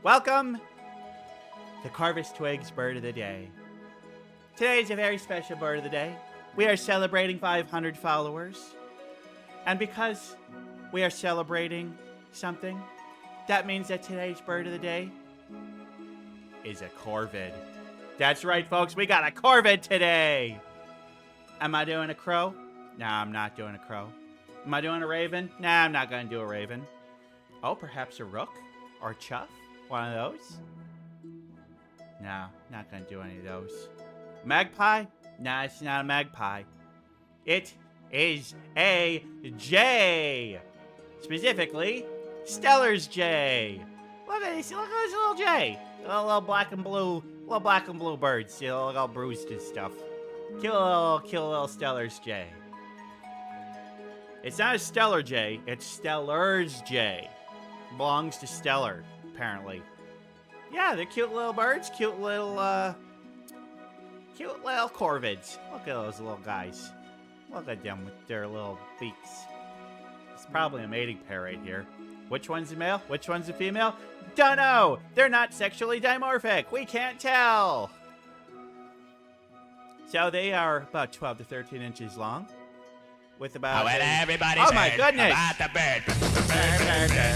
Welcome to Carvis Twig's Bird of the Day. Today is a very special Bird of the Day. We are celebrating 500 followers. And because we are celebrating something, that means that today's Bird of the Day is a corvid. That's right, folks, we got a corvid today. Am I doing a crow? Nah, I'm not doing a crow. Am I doing a raven? Nah, I'm not going to do a raven. Oh, perhaps a rook or a chuff? One of those? No, not going to do any of those. Magpie? Nah, it's not a magpie. It is a jay. Specifically, Steller's jay. Look at this little jay. Little black and blue birds. You know, all bruised and stuff. Kill a little Steller's jay. It's not a Steller jay, it's Steller's jay. Belongs to Steller, apparently. Yeah, they're cute little birds, cute little corvids. Look at those little guys. Look at them with their little beaks. It's probably a mating pair right here. Which one's a male? Which one's a female? Dunno! They're not sexually dimorphic. We can't tell. So they are about 12 to 13 inches long. With about... Oh my goodness! About the bird.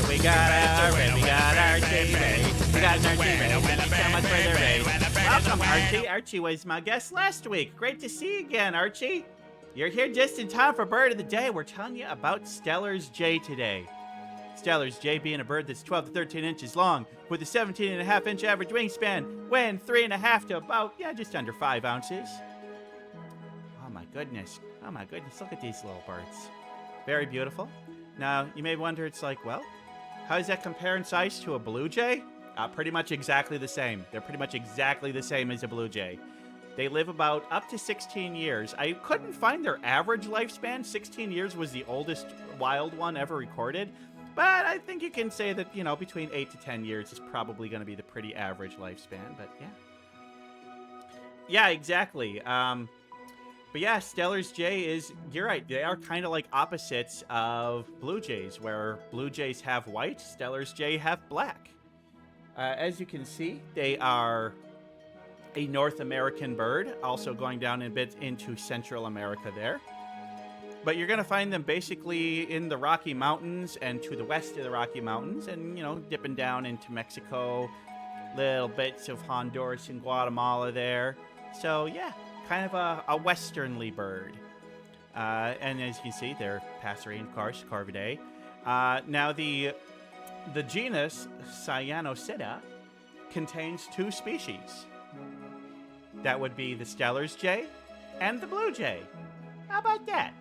We got our bird. We got our TV. We got our TV. Thank you so much for their raid. Welcome, Archie. Archie was my guest last week. Great to see you again, Archie. You're here just in time for Bird of the Day. We're telling you about Steller's jay today. Steller's jay being a bird that's 12 to 13 inches long with a 17.5-inch average wingspan, weighing 3.5 to about, just under 5 ounces. Oh my goodness, look at these little birds. Very beautiful. Now, you may wonder, it's like, well, how does that compare in size to a blue jay? Pretty much exactly the same. They're pretty much exactly the same as a blue jay. They live about up to 16 years. I couldn't find their average lifespan. 16 years was the oldest wild one ever recorded. But I think you can say that, between 8 to 10 years is probably going to be the pretty average lifespan. But yeah. Yeah, exactly. But yeah, Steller's jay is, you're right, they are kind of like opposites of blue jays, where blue jays have white, Steller's jay have black. As you can see, they are a North American bird, also going down a bit into Central America there. But you're going to find them basically in the Rocky Mountains and to the west of the Rocky Mountains and, dipping down into Mexico, little bits of Honduras and Guatemala there. So, yeah. Kind of a westernly bird. And as you can see, they're passerine, of course, Corvidae. Now, the genus Cyanocida contains 2 species. That would be the Steller's jay and the blue jay. How about that?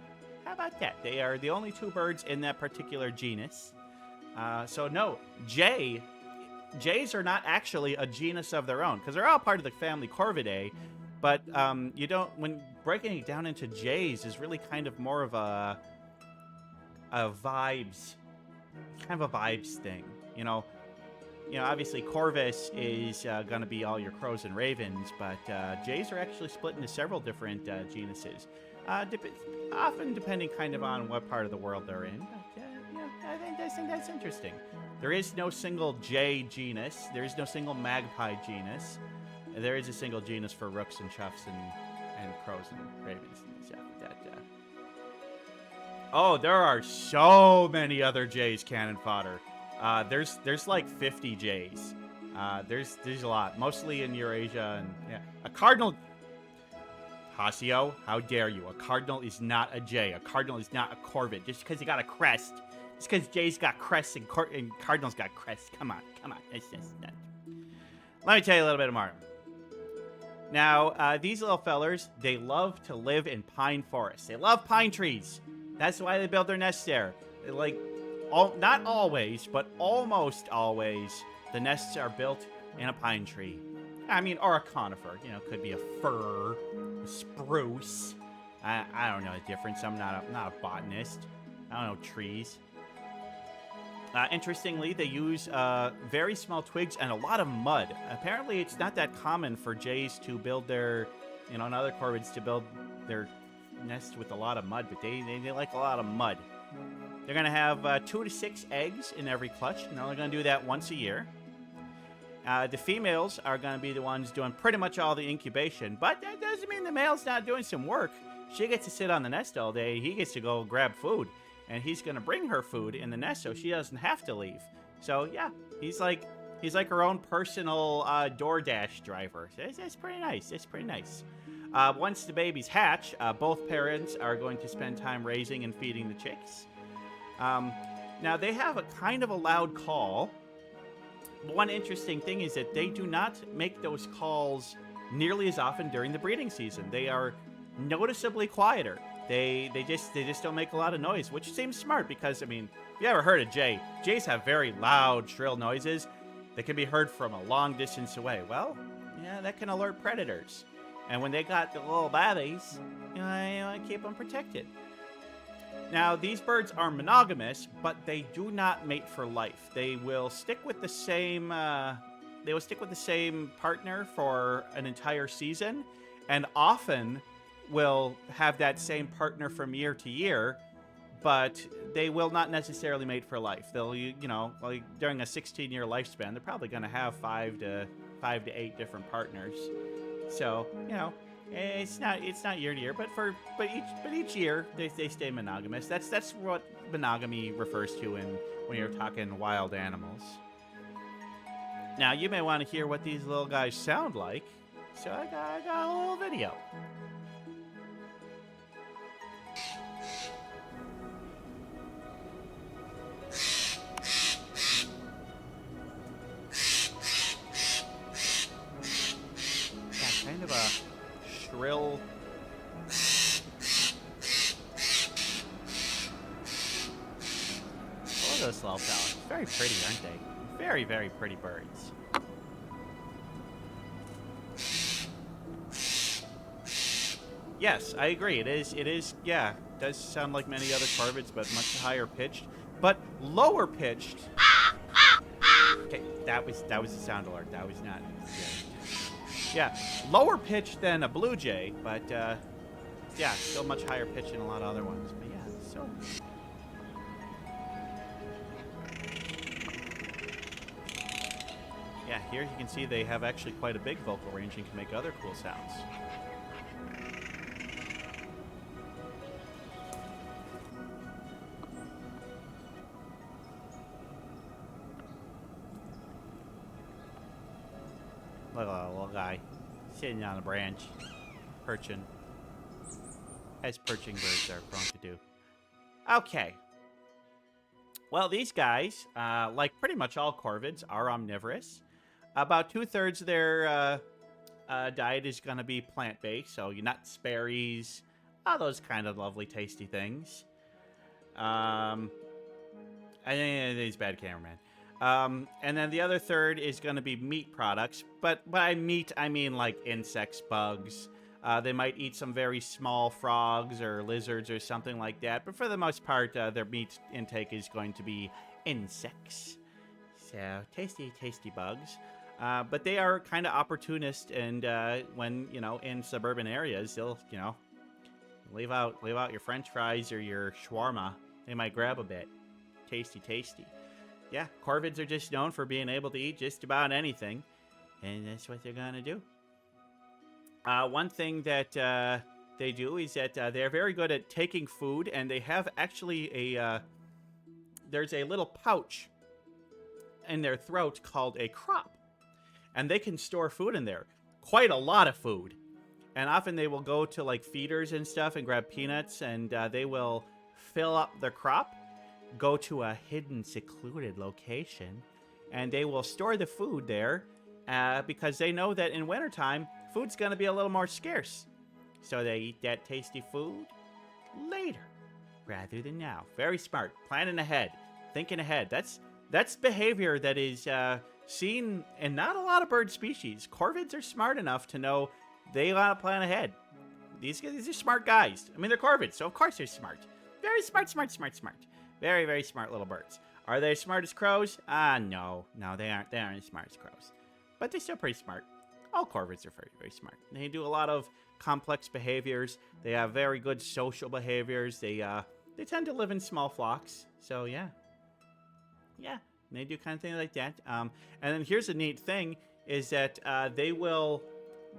They are the only 2 birds in that particular genus. So no, jays are not actually a genus of their own, because they're all part of the family Corvidae. But you don't, when breaking it down into jays is really kind of more of a vibes, thing. Obviously Corvus is going to be all your crows and ravens, but jays are actually split into several different genuses, often depending kind of on what part of the world they're in. But I think that's interesting. There is no single jay genus. There is no single magpie genus. There is a single genus for rooks and chuffs and crows and ravens and stuff like that. Oh, there are so many other jays, cannon fodder. There's like 50 jays. There's a lot, mostly in Eurasia and a cardinal. Hasio, how dare you? A cardinal is not a jay. A cardinal is not a corvid. Just because you got a crest, just because jays got crests and cardinals got crests. Come on. It's just that. Let me tell you a little bit more. Now, these little fellers, they love to live in pine forests. They love pine trees. That's why they build their nests there. Not always, but almost always, the nests are built in a pine tree. Or a conifer. Could be a fir, a spruce. I don't know the difference. I'm not a botanist. I don't know trees. Interestingly, they use very small twigs and a lot of mud. Apparently, it's not that common for jays to build their, and other corvids to build their nests with a lot of mud, but they like a lot of mud. They're going to have 2 to 6 eggs in every clutch, and they're only going to do that once a year. The females are going to be the ones doing pretty much all the incubation, but that doesn't mean the male's not doing some work. She gets to sit on the nest all day. He gets to go grab food, and he's going to bring her food in the nest so she doesn't have to leave. So yeah, he's like her own personal DoorDash driver. That's pretty nice. It's pretty nice. Once the babies hatch, both parents are going to spend time raising and feeding the chicks. Now, they have a kind of a loud call. One interesting thing is that they do not make those calls nearly as often during the breeding season. They are noticeably quieter. They just don't make a lot of noise, which seems smart because, I mean, if you ever heard a jay, jays have very loud, shrill noises that can be heard from a long distance away. Well, yeah, that can alert predators. And when they got the little babies, you want to keep them protected. Now, these birds are monogamous, but they do not mate for life. They will stick with the same partner for an entire season, and often will have that same partner from year to year, but they will not necessarily mate for life. They'll, like during a 16-year lifespan, they're probably going to have 5 to 8 different partners. So, it's not year to year, but each year they stay monogamous. That's what monogamy refers to when you're talking wild animals. Now, you may want to hear what these little guys sound like, so I got a little video. Kind of a shrill. Oh, those little fellas. Very pretty, aren't they? Very, very pretty birds. Yes, I agree. It is, yeah. It does sound like many other corvids, but much higher pitched. But lower pitched. Okay, that was a sound alert. That was not. Yeah, lower pitch than a blue jay, but yeah, still much higher pitch than a lot of other ones. But yeah, so. Yeah, here you can see they have actually quite a big vocal range and can make other cool sounds. Look at that little guy sitting on a branch, perching, as perching birds are prone to do. Okay. Well, these guys, like pretty much all corvids, are omnivorous. About 2/3 of their diet is going to be plant-based, so nuts, berries, all those kind of lovely, tasty things. I think he's bad cameraman. And then the other third is going to be meat products. But by meat, I mean like insects, bugs. They might eat some very small frogs or lizards or something like that. But for the most part, their meat intake is going to be insects. So, tasty, tasty bugs. But they are kind of opportunist. And when, in suburban areas, they'll, leave out your french fries or your shawarma. They might grab a bit. Tasty, tasty. Yeah, corvids are just known for being able to eat just about anything, and that's what they're going to do. One thing that they do is that they're very good at taking food, and they have actually there's a little pouch in their throat called a crop, and they can store food in there, quite a lot of food. And often they will go to like feeders and stuff and grab peanuts, and they will fill up the crop, go to a hidden, secluded location, and they will store the food there because they know that in wintertime, food's going to be a little more scarce. So they eat that tasty food later rather than now. Very smart. Planning ahead. Thinking ahead. That's behavior that is seen in not a lot of bird species. Corvids are smart enough to know they want to plan ahead. These are smart guys. I mean, they're corvids, so of course they're smart. Very smart. Very, very smart little birds. Are they as smart as crows? No, they aren't. They aren't as smart as crows. But they're still pretty smart. All corvids are very, very smart. They do a lot of complex behaviors. They have very good social behaviors. They tend to live in small flocks. So, yeah. Yeah, They do kind of things like that. And then here's a neat thing is that they will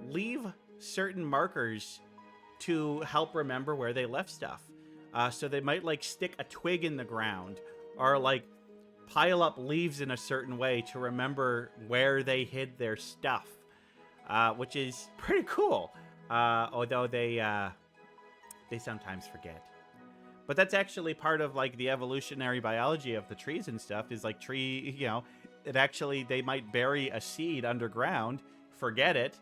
leave certain markers to help remember where they left stuff. So they might like stick a twig in the ground or like pile up leaves in a certain way to remember where they hid their stuff, which is pretty cool. Although they sometimes forget. But that's actually part of like the evolutionary biology of the trees and stuff is like they might bury a seed underground, forget it,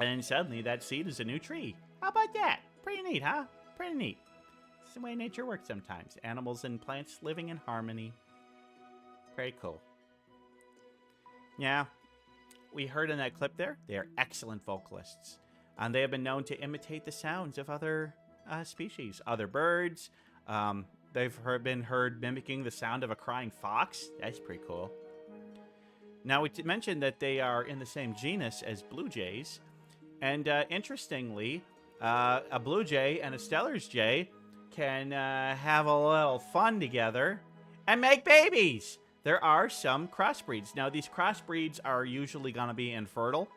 and suddenly that seed is a new tree. How about that? Pretty neat, huh? Pretty neat. It's the way nature works sometimes. Animals and plants living in harmony. Very cool. Yeah, we heard in that clip there, they are excellent vocalists. And they have been known to imitate the sounds of other species, other birds. They've been heard mimicking the sound of a crying fox. That's pretty cool. Now, we mentioned that they are in the same genus as blue jays. And interestingly, a blue jay and a Steller's jay can have a little fun together and make babies. There are some crossbreeds. Now, these crossbreeds are usually going to be infertile.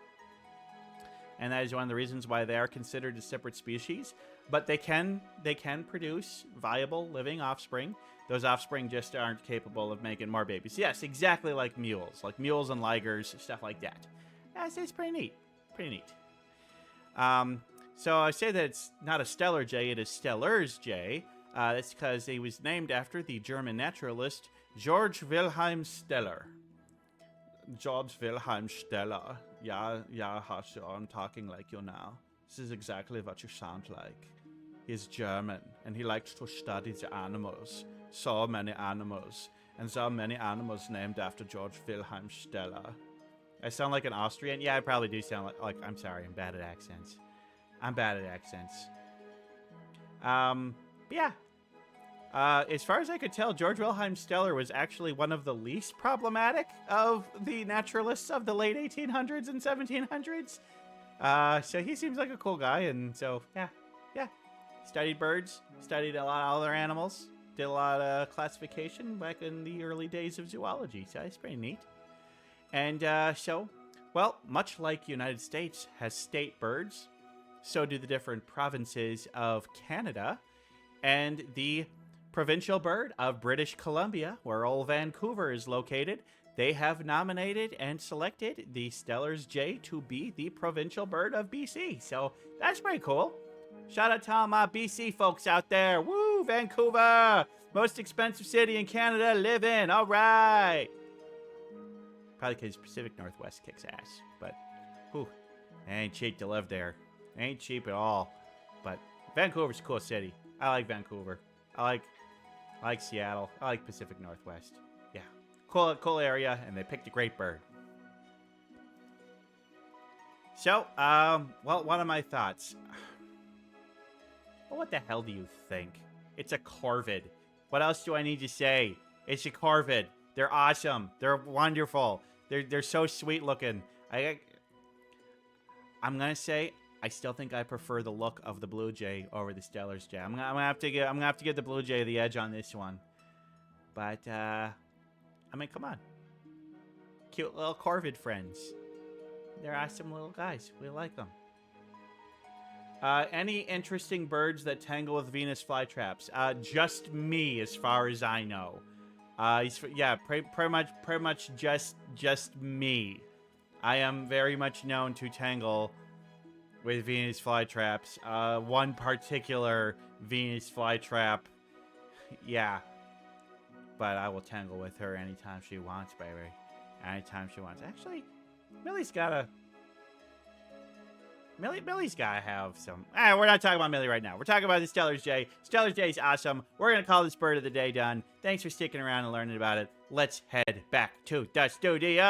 And that is one of the reasons why they are considered a separate species. But they can produce viable living offspring. Those offspring just aren't capable of making more babies. Yes, exactly like mules and ligers, stuff like that. It's pretty neat. Pretty neat. So I say that it's not a Steller jay, it is Steller's jay. That's because he was named after the German naturalist Georg Wilhelm Steller. Georg Wilhelm Steller. Yeah, I'm talking like you now. This is exactly what you sound like. He's German, and he likes to study the animals. So many animals. And so many animals named after Georg Wilhelm Steller. I sound like an Austrian? Yeah, I probably do sound like I'm sorry, I'm bad at accents. But yeah. As far as I could tell, Georg Wilhelm Steller was actually one of the least problematic of the naturalists of the late 1800s and 1700s. So he seems like a cool guy, and so, yeah. Studied birds, studied a lot of other animals, did a lot of classification back in the early days of zoology, so it's pretty neat. And well, much like United States has state birds, so do the different provinces of Canada, and the provincial bird of British Columbia, where old Vancouver is located, they have nominated and selected the Steller's jay to be the provincial bird of BC. So that's pretty cool. Shout out to all my BC folks out there. Woo, Vancouver! Most expensive city in Canada to live in. All right. Probably because Pacific Northwest kicks ass. But, whew, it ain't cheap to live there. It ain't cheap at all. But Vancouver's a cool city. I like Vancouver. I like Seattle. I like Pacific Northwest. Yeah. Cool area, and they picked a great bird. So, well, what are my thoughts? Well, what the hell do you think? It's a corvid. What else do I need to say? It's a corvid. They're awesome. They're wonderful. They're so sweet looking. I'm gonna say I still think I prefer the look of the blue jay over the Steller's jay. I'm gonna have to give the blue jay the edge on this one. But I mean, come on. Cute little corvid friends. They're awesome little guys. We like them. Any interesting birds that tangle with Venus flytraps? Just me, as far as I know. Yeah, pretty much just me. I am very much known to tangle with Venus flytraps. One particular Venus flytrap, yeah. But I will tangle with her anytime she wants, baby. Anytime she wants. Actually, Millie's gotta have some. We're not talking about Millie right now. We're talking about the Steller's jay. Steller's jay is awesome. We're going to call this bird of the day done. Thanks for sticking around and learning about it. Let's head back to the studio.